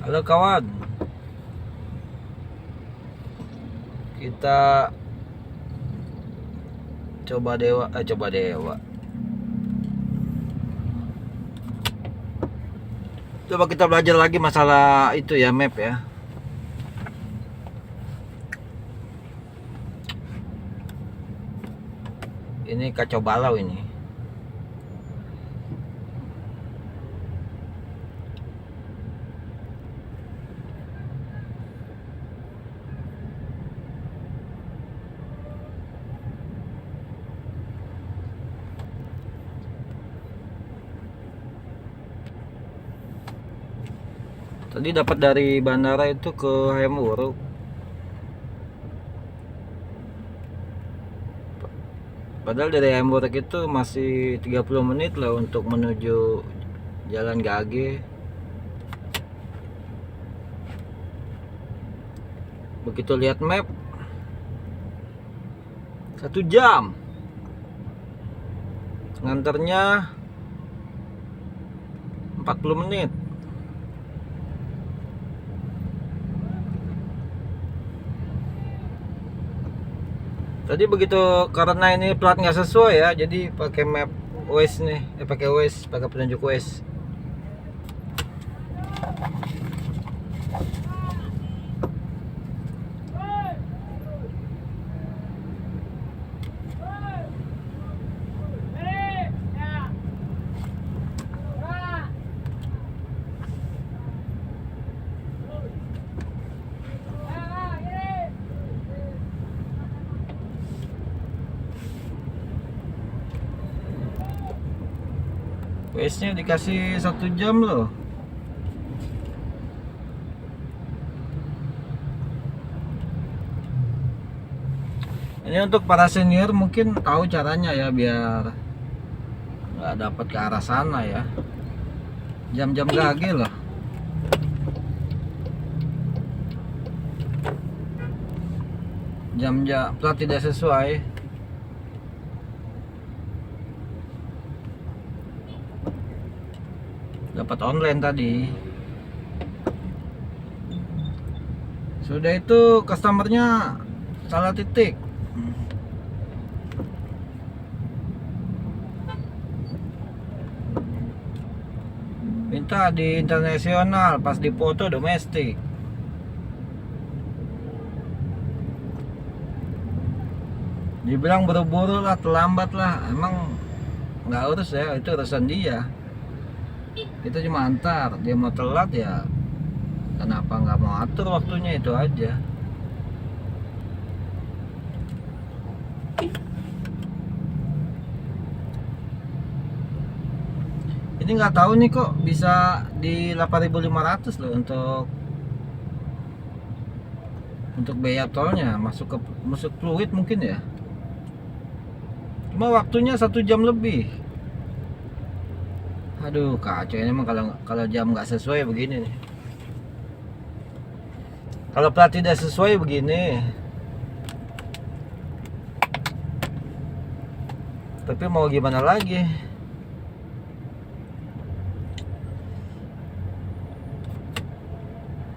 Halo kawan, kita coba dewa. Coba kita belajar lagi masalah itu ya, map ya. Ini kacau balau ini. Tadi dapat dari bandara itu ke Hayamuruk. Padahal dari Hayamuruk itu masih 30 menit lah untuk menuju Jalan Gage. Begitu lihat map 1 jam. Nganternya 40 menit. Tadi begitu karena ini plat nggak sesuai ya, jadi pakai map Waze nih, pakai Waze, pakai penunjuk Waze. Waze-nya dikasih 1 jam loh. Ini untuk para senior mungkin tahu caranya ya, biar nggak dapat ke arah sana ya. Jam-jam gage loh. Jam-jam plat tidak sesuai. Dapat online tadi. Sudah itu customernya salah titik. Minta di internasional, pas di foto domestik. Dibilang buru-buru lah, terlambat lah. Emang nggak urus ya, itu urusan dia. Itu cuma antar, dia mau telat ya kenapa nggak mau atur waktunya, itu aja. Ini nggak tahu nih kok bisa di 8.500 loh untuk biaya tolnya, masuk fluid mungkin ya. Cuma waktunya 1 jam lebih. Aduh kacau ini emang, kalau jam nggak sesuai begini nih. Kalau plat tidak sesuai begini. Tapi mau gimana lagi?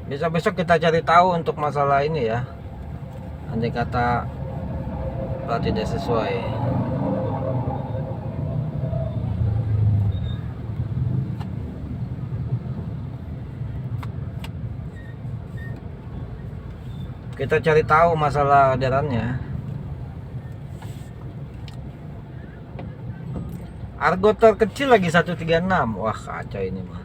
Besok kita cari tahu untuk masalah ini ya. Andai kata plat tidak sesuai. Kita cari tahu masalah orderannya. Argo terkecil lagi 136. Wah kacau ini mah.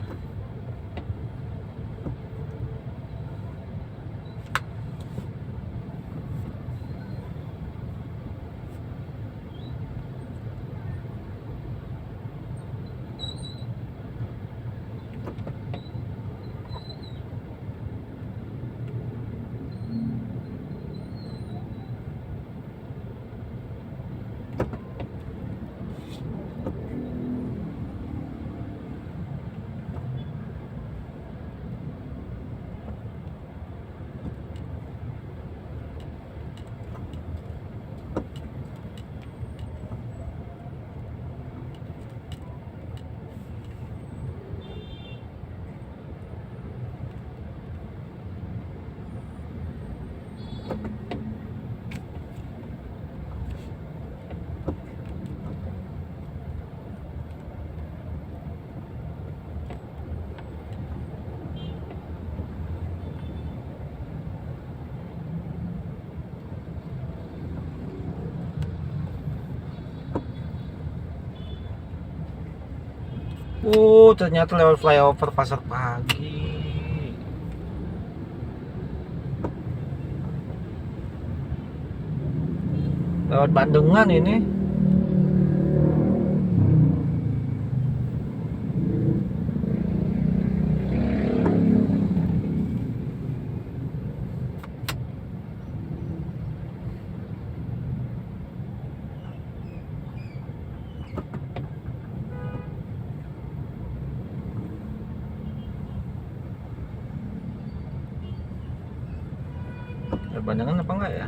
Ternyata lewat flyover Pasar Pagi. Lewat Bandengan ini. Bandengan apa enggak ya?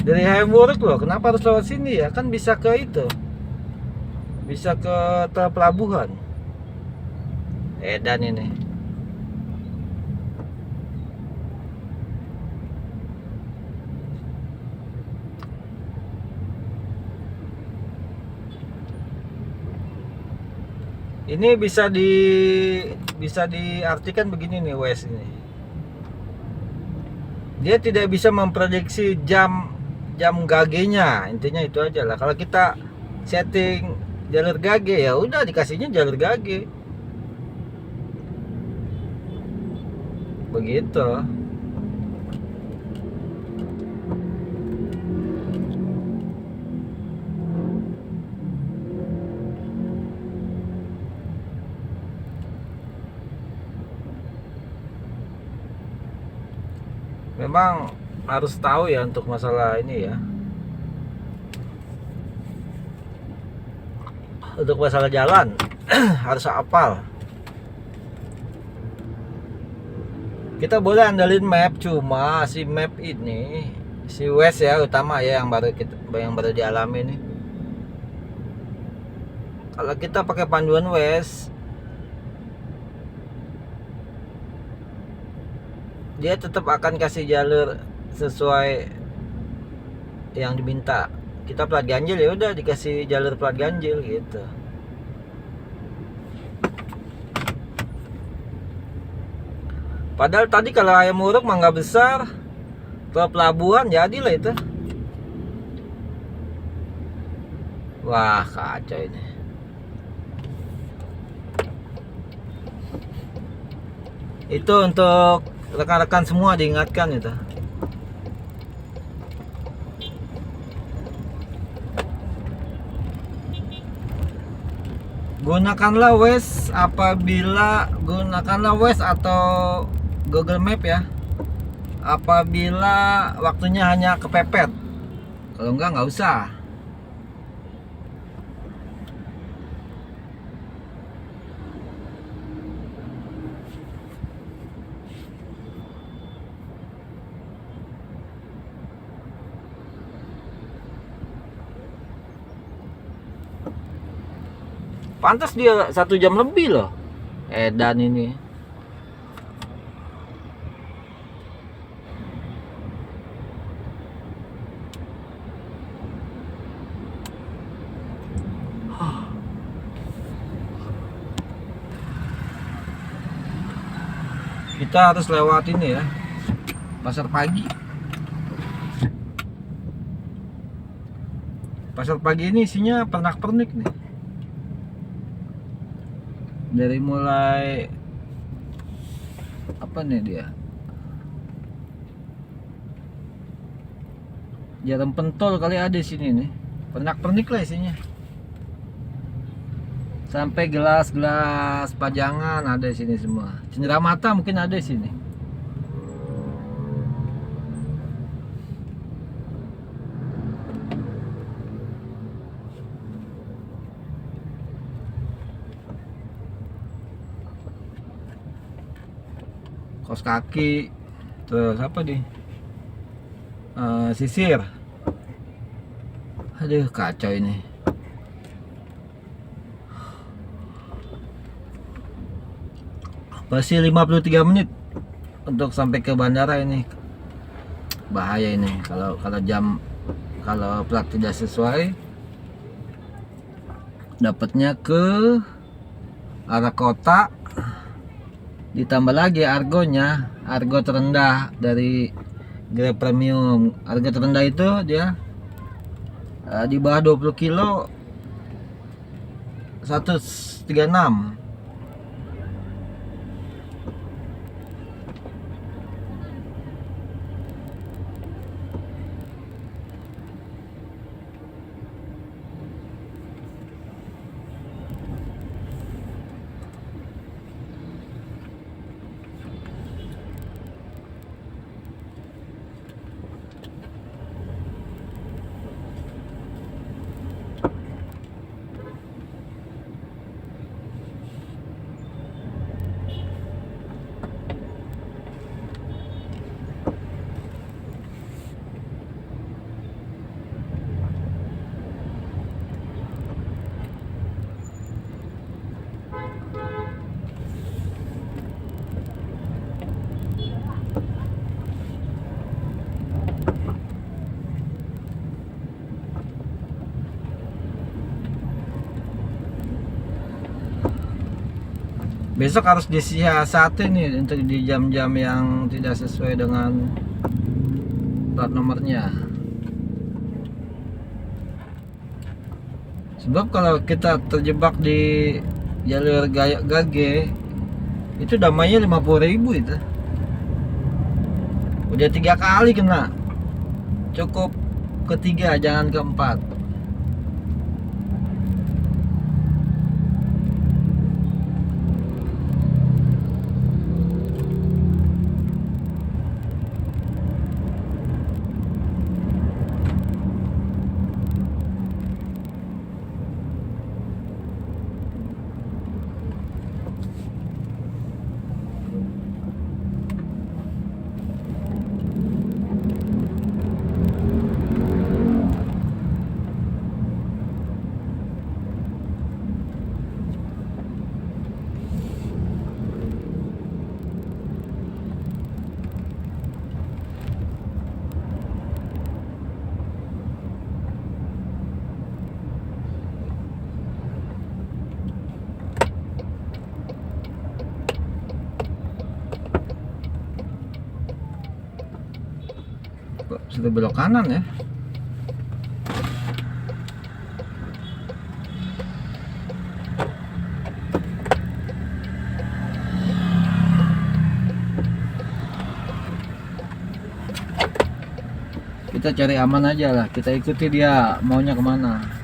Dari Hayamuruk loh, kenapa harus lewat sini ya? Kan bisa ke itu, bisa ke pelabuhan. Edan ini. Ini bisa diartikan begini nih Wes ini. Dia tidak bisa memprediksi jam gage-nya. Intinya itu aja lah. Kalau kita setting jalur gage ya udah dikasihnya jalur gage. Begitu. Memang harus tahu ya untuk masalah ini ya. Untuk masalah jalan harus hafal. Kita boleh andalin map, cuma si map ini, si Wes ya utama ya yang baru dialami nih. Kalau kita pakai panduan Wes, dia tetap akan kasih jalur sesuai yang diminta. Kita plat ganjil ya udah dikasih jalur plat ganjil gitu. Padahal tadi kalau Hayamuruk mah nggak besar, ke pelabuhan jadilah itu. Wah kacau ini. Itu untuk rekan-rekan semua diingatkan itu. Gunakanlah Waze atau Google Map ya. Apabila waktunya hanya kepepet. Kalau enggak usah. Pantas dia 1 jam lebih loh. Edan ini. Kita harus lewat ini ya, Pasar Pagi. Pasar Pagi ini isinya pernak-pernik nih. Dari mulai apa nih dia? Jarum pentol kali ada di sini nih. Pernak-pernik lah isinya. Sampai gelas-gelas pajangan ada di sini semua. Cenderamata mungkin ada di sini. Kaos kaki, terus apa di sisir. Aduh kacau ini. Masih 53 menit untuk sampai ke bandara ini. Bahaya ini kalau plat tidak sesuai, dapatnya ke arah kota, ditambah lagi argonya harga terendah dari Grab Premium. Harga terendah itu dia di bawah 20 kilo 136. Besok harus disiasati nih untuk di jam-jam yang tidak sesuai dengan plat nomornya. Sebab kalau kita terjebak di jalur Gage itu damainya 50.000 itu. Udah 3 kali kena. Cukup ketiga, jangan keempat. Sudah belok kanan ya. Kita cari aman aja lah, kita ikuti dia maunya kemana.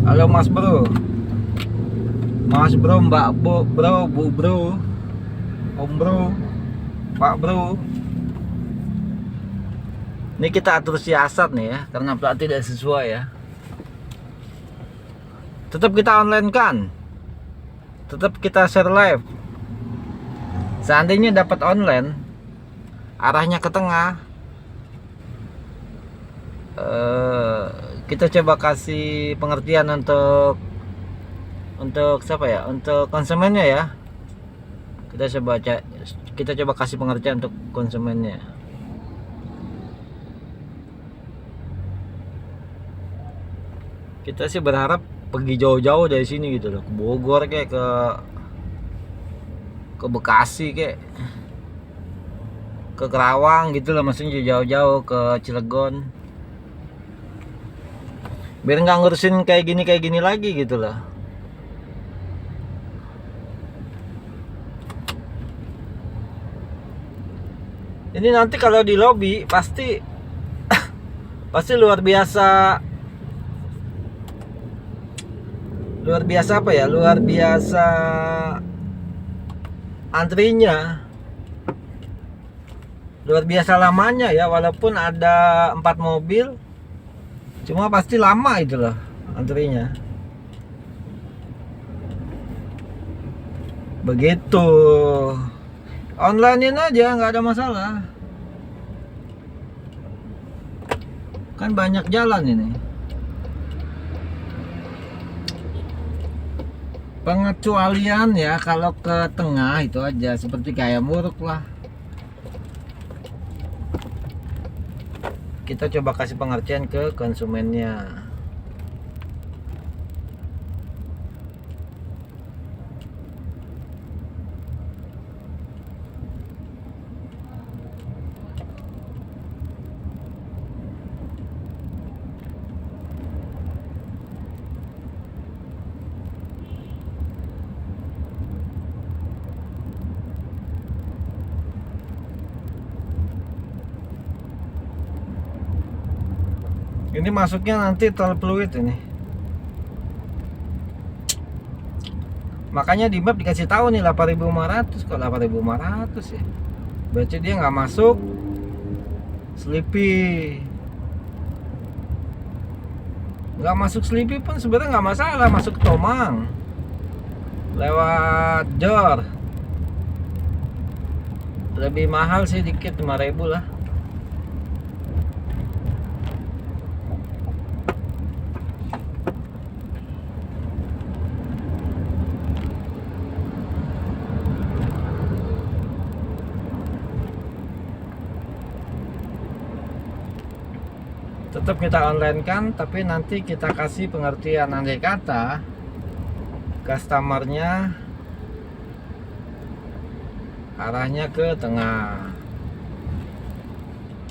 Halo Mas Bro, Mbak Bro, Bu Bro, Om Bro, Pak Bro. Ini kita atur siasat nih ya, karena plat tidak sesuai ya. Tetap kita online kan, tetap kita share live. Seandainya dapat online, arahnya ke tengah, kita coba kasih pengertian untuk siapa ya, untuk konsumennya ya. Kita coba kasih pengertian untuk konsumennya. Kita sih berharap pergi jauh-jauh dari sini gitu loh, ke Bogor kayak ke Bekasi kayak ke Kerawang gitu loh, maksudnya jauh-jauh ke Cilegon, biar nggak ngurusin kayak gini lagi gitu loh. Ini nanti kalau di lobby pasti luar biasa apa ya, luar biasa antrinya, luar biasa lamanya ya. Walaupun ada 4 mobil, cuma pasti lama itu loh antrinya. begitu. Onlinein aja, nggak ada masalah. Kan banyak jalan ini. Pengecualian ya kalau ke tengah itu aja, seperti kayak Muruk lah. Kita coba kasih pengertian ke konsumennya. Ini masuknya nanti tol Pluit ini. Makanya di map dikasih tahu nih 8.500. Kok 8.500 ya? Berarti dia nggak masuk Sleepy. Nggak masuk Sleepy pun sebenarnya nggak masalah, masuk Tomang lewat Jor. Lebih mahal sih dikit, 5.000 lah. Tetap kita online kan, tapi nanti kita kasih pengertian. Andai kata customernya arahnya ke tengah,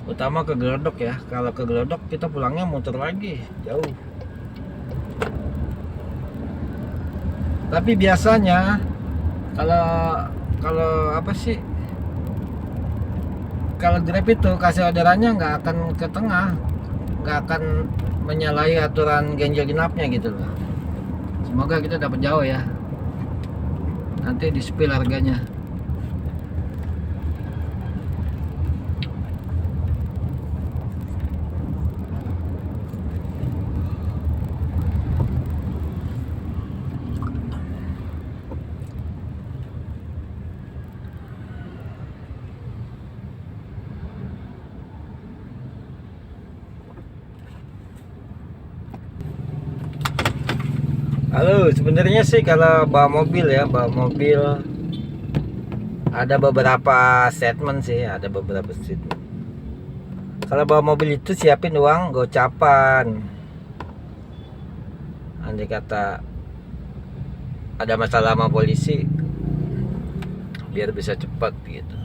utama ke Glodok ya. Kalau ke Glodok kita pulangnya muter lagi jauh. Tapi biasanya kalau apa sih, kalau Grab itu kasih orderannya nggak akan ke tengah, nggak akan menyalahi aturan ganjil genapnya gitu loh. Semoga kita dapat jauh ya. Nanti di spill harganya. Halo, sebenarnya sih kalau bawa mobil ya, bawa mobil ada beberapa statement sih, ada beberapa statement. Kalau bawa mobil itu siapin uang gocapan. Andai kata ada masalah sama polisi, biar bisa cepat gitu.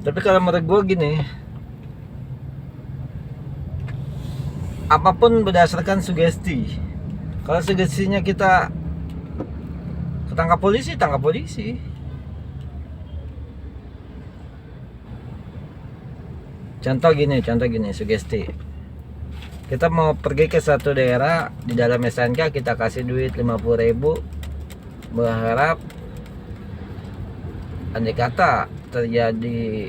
Tapi kalau menurut gue gini, apapun berdasarkan sugesti. Kalau sugestinya kita ketangkap polisi, tangkap polisi. Contoh gini, sugesti. Kita mau pergi ke satu daerah, di dalam SNK kita kasih duit 50.000, berharap andai kata terjadi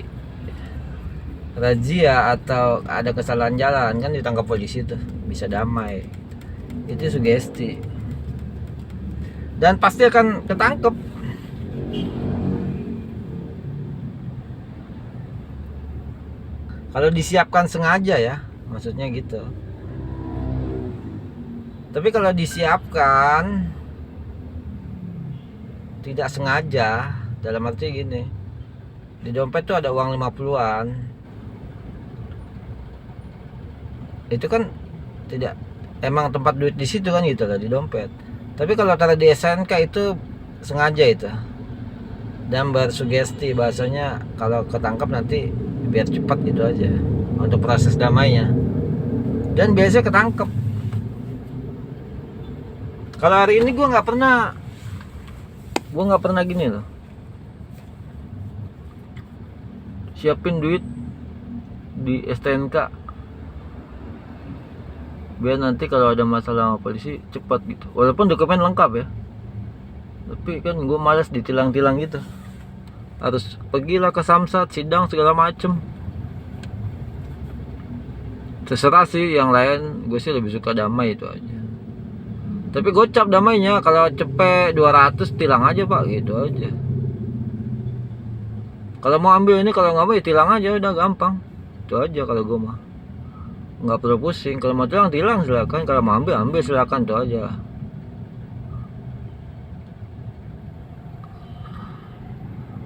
razia atau ada kesalahan jalan, kan ditangkap polisi tuh, bisa damai. Itu sugesti, dan pasti akan ketangkep. Kalau disiapkan sengaja ya, maksudnya gitu. Tapi kalau disiapkan tidak sengaja, dalam arti gini, di dompet tuh ada uang 50-an, itu kan tidak, emang tempat duit di situ kan gitu lah, di dompet. Tapi kalau taruh di SNK itu sengaja itu, dan bersugesti, bahasanya kalau ketangkap nanti biar cepat gitu aja untuk proses damainya, dan biasanya ketangkep. Kalau hari ini gue nggak pernah gini loh, siapin duit di STNK biar nanti kalau ada masalah sama polisi cepat gitu. Walaupun dokumen lengkap ya, tapi kan gue malas ditilang-tilang gitu. Harus pergilah ke Samsat, sidang segala macem. Terserah sih yang lain, gue sih lebih suka damai itu aja. Tapi gocap damainya, kalau cepet 200 tilang aja pak, gitu aja. Kalau mau ambil ini, kalau nggak mau ya tilang aja, udah gampang. Itu aja kalau gue mah. Nggak perlu pusing. Kalau mau tilang silakan, kalau mau ambil silakan, itu aja.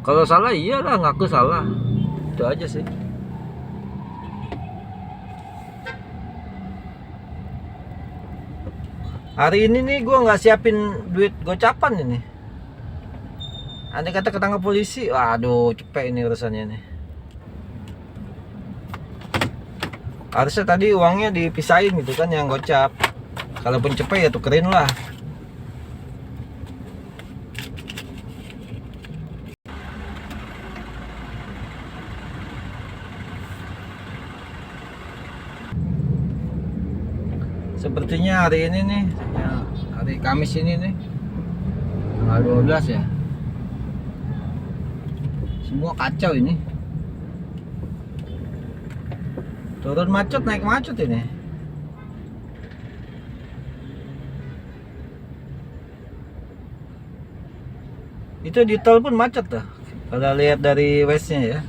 Kalau salah iyalah ngaku salah. Itu aja sih. Hari ini nih gue nggak siapin duit gocapan ini. Andai kata ketangkap polisi, waduh cepet ini urusannya nih. Harusnya tadi uangnya dipisahin gitu kan, yang gocap. Kalaupun cepet ya tukerin lah. Sepertinya hari ini nih, ya, hari Kamis ini nih, tanggal 12 ya. Semua kacau ini. Turun macet, naik macet ini. Itu di tol pun macet tuh. Kalau lihat dari westnya ya.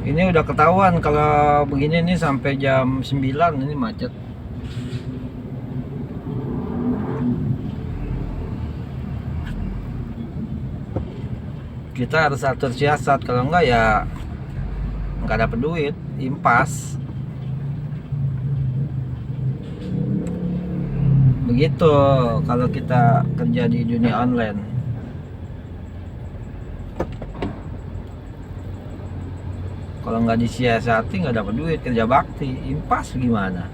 Ini udah ketahuan kalau begini nih sampai jam 9 ini macet. Kita harus atur siasat, kalau enggak ya nggak dapet duit, impas. Begitu kalau kita kerja di dunia online. Kalau nggak disiasati nggak dapat duit, kerja bakti, impas gimana?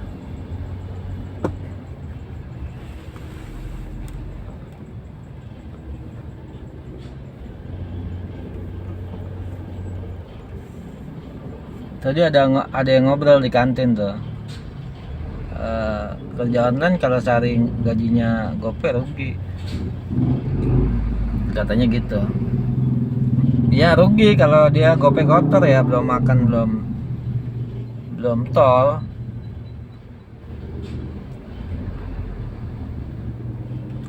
Tadi ada yang ngobrol di kantin tuh. Kerja online kalau sehari gajinya gope rugi, katanya gitu. Ya rugi kalau dia gope kotor ya, belum makan, belum tol.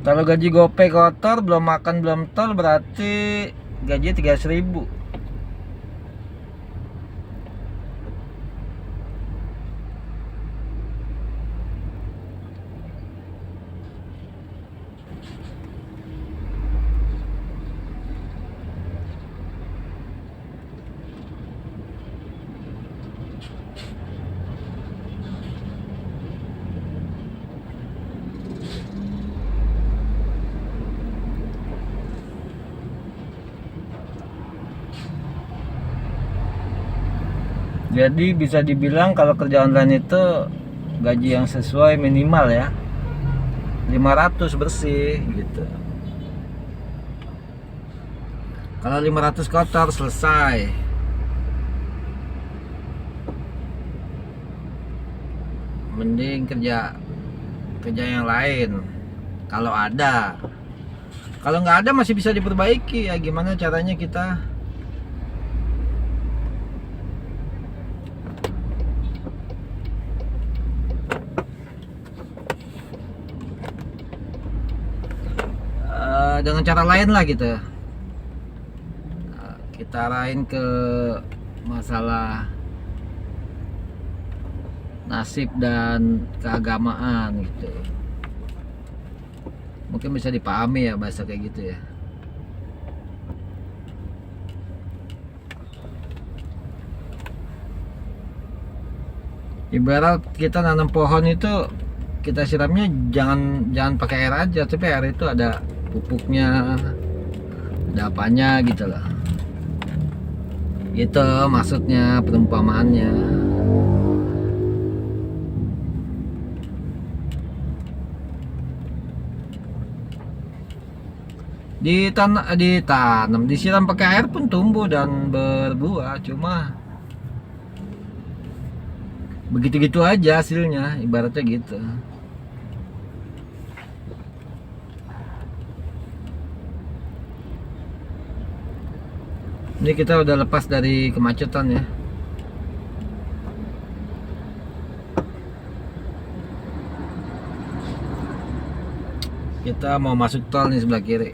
Kalau gaji gope kotor, belum makan, belum tol, berarti gaji 300.000. Jadi bisa dibilang kalau kerja online itu gaji yang sesuai minimal ya 500 bersih gitu. Kalau 500 kotor selesai. Mending kerja yang lain kalau ada. Kalau nggak ada masih bisa diperbaiki ya, gimana caranya kita dengan cara lain lah gitu. Kita arahin ke masalah nasib dan keagamaan gitu. Mungkin bisa dipahami ya bahasa kayak gitu ya. Ibarat kita nanam pohon itu, kita siramnya jangan pakai air aja, tapi air itu ada pupuknya, ada apanya gitu loh. Itu maksudnya perumpamaannya. Ditanam, disiram pakai air pun tumbuh dan berbuah, cuma begitu-gitu aja hasilnya, ibaratnya gitu. Ini kita udah lepas dari kemacetan ya. Kita mau masuk tol nih sebelah kiri.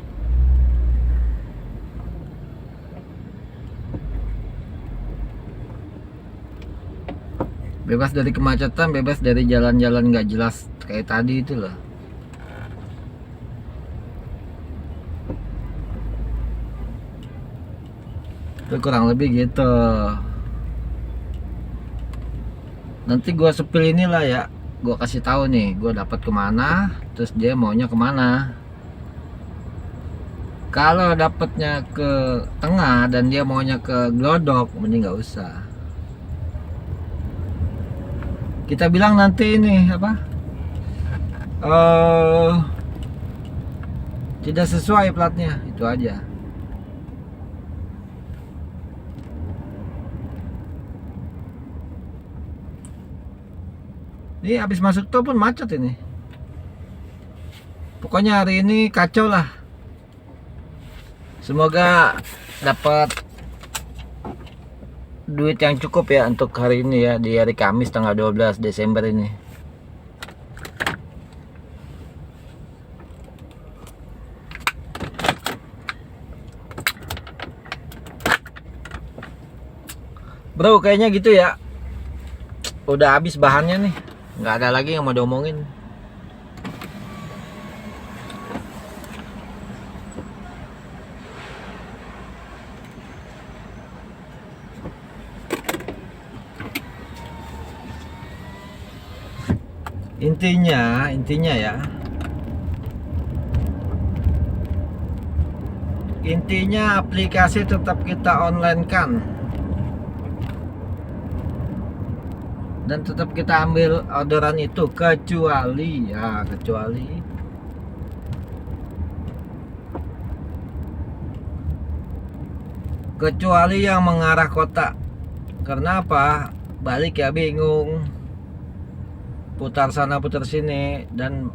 Bebas dari kemacetan, bebas dari jalan-jalan nggak jelas kayak tadi itu loh. Itu kurang lebih gitu. Nanti gua sepil inilah ya, gua kasih tahu nih gua dapat kemana, terus dia maunya kemana. Kalau dapatnya ke tengah dan dia maunya ke Glodok, mending nggak usah. Kita bilang nanti ini apa? Tidak sesuai platnya, itu aja. Ini habis masuk tol pun macet ini. Pokoknya hari ini kacau lah. Semoga dapat duit yang cukup ya untuk hari ini ya, di hari Kamis tanggal 12 Desember ini. Bro, kayaknya gitu ya. Udah habis bahannya nih. Nggak ada lagi yang mau diomongin. Intinya ya. Intinya aplikasi tetap kita online kan. Dan tetap kita ambil orderan itu, kecuali yang mengarah kota. Karena apa? Balik ya bingung, putar sana putar sini, dan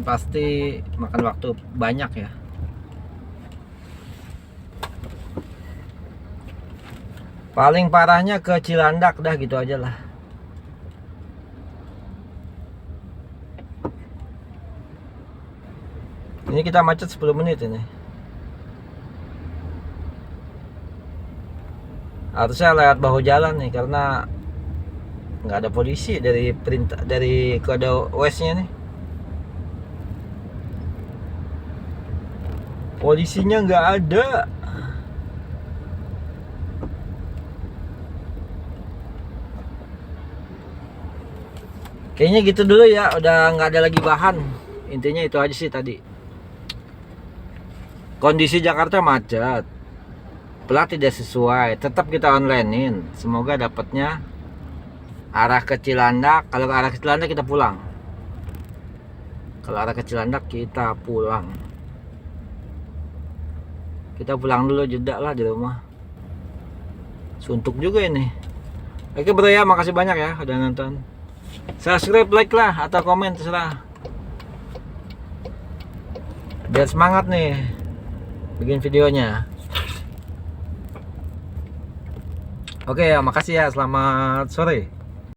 pasti makan waktu banyak ya. Paling parahnya ke Cilandak dah, gitu aja lah. Ini kita macet 10 menit ini. Harusnya lewat bahu jalan nih, karena nggak ada polisi dari perintah, dari kode West-nya nih. Polisinya nggak ada. Kayaknya gitu dulu ya, udah nggak ada lagi bahan. Intinya itu aja sih tadi. Kondisi Jakarta macet, plat tidak sesuai, tetap kita onlinein. Semoga dapatnya arah ke Cilandak. Kalau ke arah ke Cilandak kita pulang. Kalau arah ke Cilandak kita pulang. Kita pulang dulu, jeda lah di rumah. Suntuk juga ini. Oke bro ya, makasih banyak ya udah nonton. Subscribe, like lah, atau komen terserah. Biar semangat nih bikin videonya. Oke ya, makasih ya, selamat sore.